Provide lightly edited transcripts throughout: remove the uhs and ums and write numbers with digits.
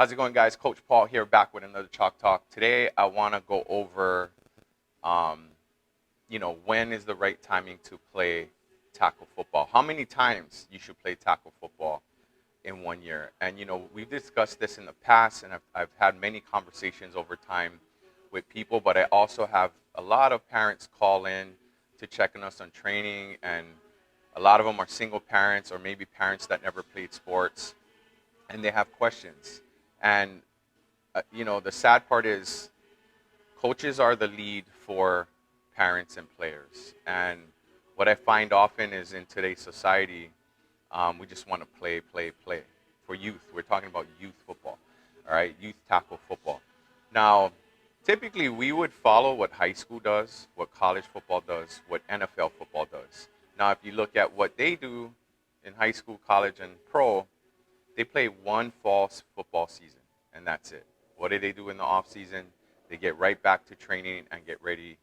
How's it going, guys? Coach Paul here, back with another Chalk Talk. Today, I want to go over, um, when is the right timing to play tackle football? How many times you should play tackle football in 1 year? And we've discussed this in the past, and I've had many conversations over time with people. But I also have a lot of parents call in to check on us on training, and a lot of them are single parents or maybe parents that never played sports, and they have questions. And the sad part is coaches are the lead for parents and players. And what I find often is in today's society, we just want to play, play, play. For youth, we're talking about youth football, all right? Youth tackle football. Now, typically we would follow what high school does, what college football does, what NFL football does. Now, if you look at what they do in high school, college, and pro, they play one fall football season, and that's it. What do they do in the off season? They get right back to training and get ready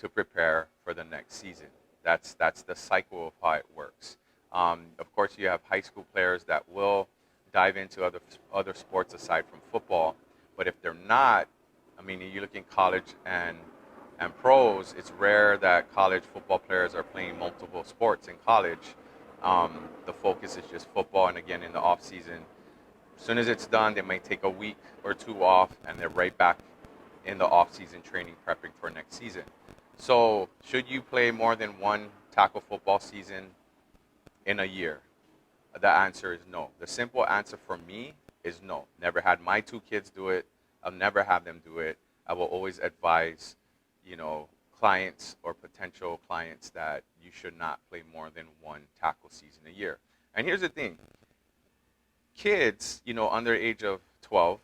to prepare for the next season. That's the cycle of how it works. Of course, you have high school players that will dive into other sports aside from football, but if they're not, I mean, you look in college and pros, it's rare that college football players are playing multiple sports in college. The focus is just football, and again, in the off season, as soon as it's done, they might take a week or two off, and they're right back in the off-season training, prepping for next season. So, should you play more than one tackle football season in a year? The answer is no. The simple answer for me is no. Never had my two kids do it. I'll never have them do it. I will always advise, clients or potential clients that you should not play more than one tackle season a year. And here's the thing. Kids, under the age of 12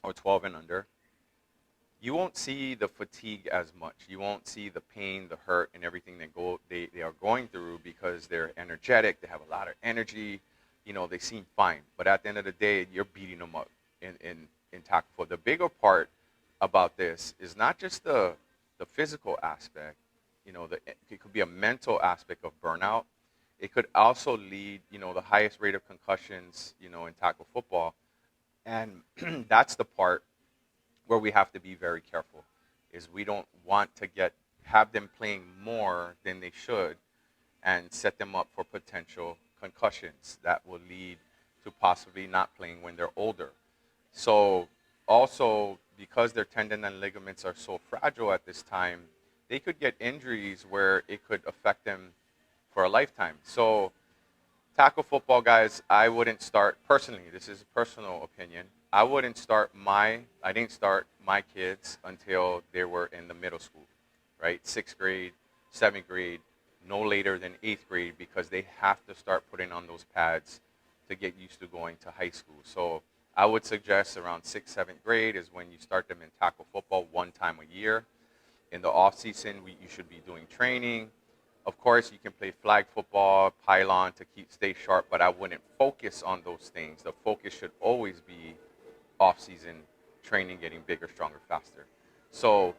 or 12 and under, you won't see the fatigue as much. You won't see the pain, the hurt, and everything they are going through because they're energetic. They have a lot of energy. They seem fine. But at the end of the day, you're beating them up in tackle football. The bigger part about this is not just the physical aspect. It could be a mental aspect of burnout. It could also lead, the highest rate of concussions, in tackle football. And that's the part where we have to be very careful, is we don't want to have them playing more than they should and set them up for potential concussions that will lead to possibly not playing when they're older. So also, because their tendon and ligaments are so fragile at this time, they could get injuries where it could affect them for a lifetime. So tackle football, guys, I wouldn't start personally. This is a personal opinion. I didn't start my kids until they were in the middle school, right? 6th grade, 7th grade, no later than 8th grade, because they have to start putting on those pads to get used to going to high school. So I would suggest around 6th, 7th grade is when you start them in tackle football one time a year. In the off season, you should be doing training. Of course, you can play flag football, pylon to stay sharp, but I wouldn't focus on those things. The focus should always be off-season training, getting bigger, stronger, faster. So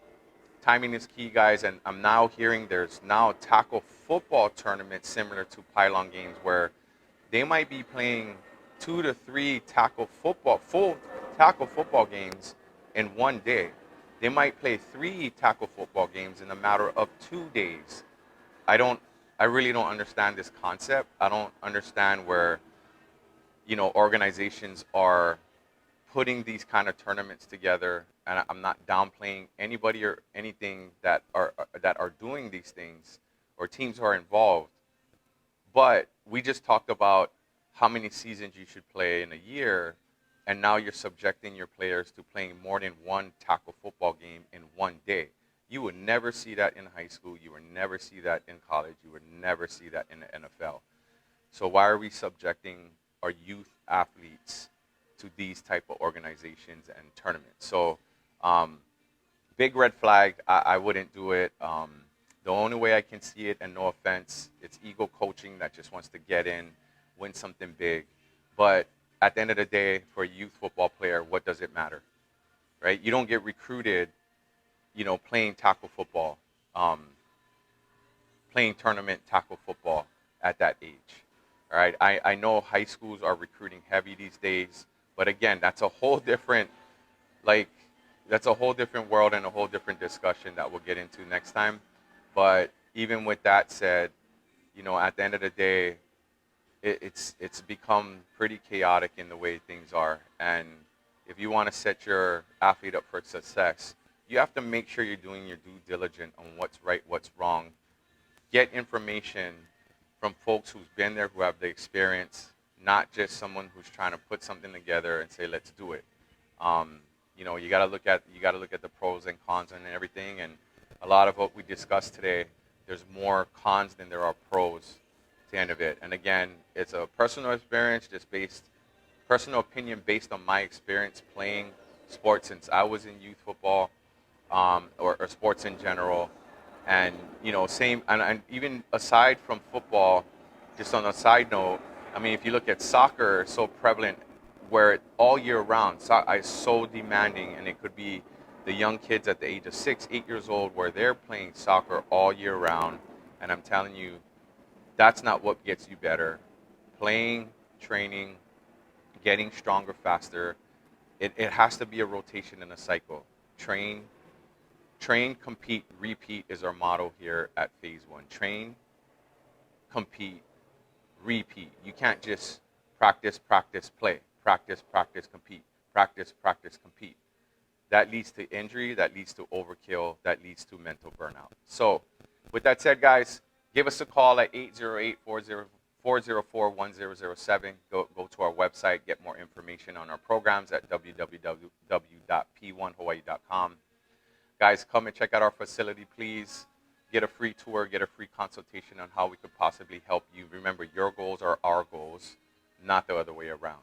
timing is key, guys, and I'm now hearing there's now tackle football tournaments similar to pylon games where they might be playing 2 to 3 full tackle football games in one day. They might play 3 tackle football games in a matter of 2 days. I really don't understand this concept. I don't understand where, organizations are putting these kind of tournaments together, and I'm not downplaying anybody or anything that are doing these things or teams who are involved. But we just talked about how many seasons you should play in a year, and now you're subjecting your players to playing more than one tackle football game in one day. You would never see that in high school. You would never see that in college. You would never see that in the NFL. So why are we subjecting our youth athletes to these type of organizations and tournaments? So big red flag. I wouldn't do it. The only way I can see it, and no offense, it's ego coaching that just wants to get in, win something big. But at the end of the day, for a youth football player, what does it matter, right? You don't get recruited, playing tackle football, playing tournament tackle football at that age. All right, I know high schools are recruiting heavy these days, But again, that's a whole different, like, that's a whole different world and a whole different discussion that we'll get into next time. But even with that said, at the end of the day, it's become pretty chaotic in the way things are. And if you want to set your athlete up for success, you have to make sure you're doing your due diligence on what's right, what's wrong. Get information from folks who's been there, who have the experience, not just someone who's trying to put something together and say, let's do it. Um, you got to look at the pros and cons and everything. And a lot of what we discussed today, there's more cons than there are pros to the end of it. And again, it's a personal experience, personal opinion based on my experience playing sports since I was in youth football, or sports in general. And same, and even aside from football, just on a side note, I mean, if you look at soccer, it's so prevalent where all year round, is so demanding, and it could be the young kids at the age of 6, 8 years old where they're playing soccer all year round. And I'm telling you, that's not what gets you better. Playing, training, getting stronger faster, it has to be a rotation and a cycle. Train, compete, repeat is our motto here at Phase One. Train, compete, repeat. You can't just practice, practice, play. Practice, practice, compete. Practice, practice, compete. That leads to injury, that leads to overkill, that leads to mental burnout. So, with that said, guys, give us a call at 808-404-1007. Go to our website, get more information on our programs at www.p1hawaii.com. Guys, come and check out our facility, please. Get a free tour, get a free consultation on how we could possibly help you. Remember, your goals are our goals, not the other way around.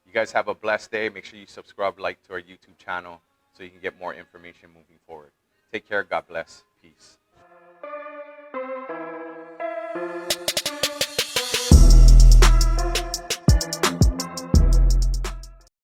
You guys have a blessed day. Make sure you subscribe, like to our YouTube channel so you can get more information moving forward. Take care. God bless. Peace.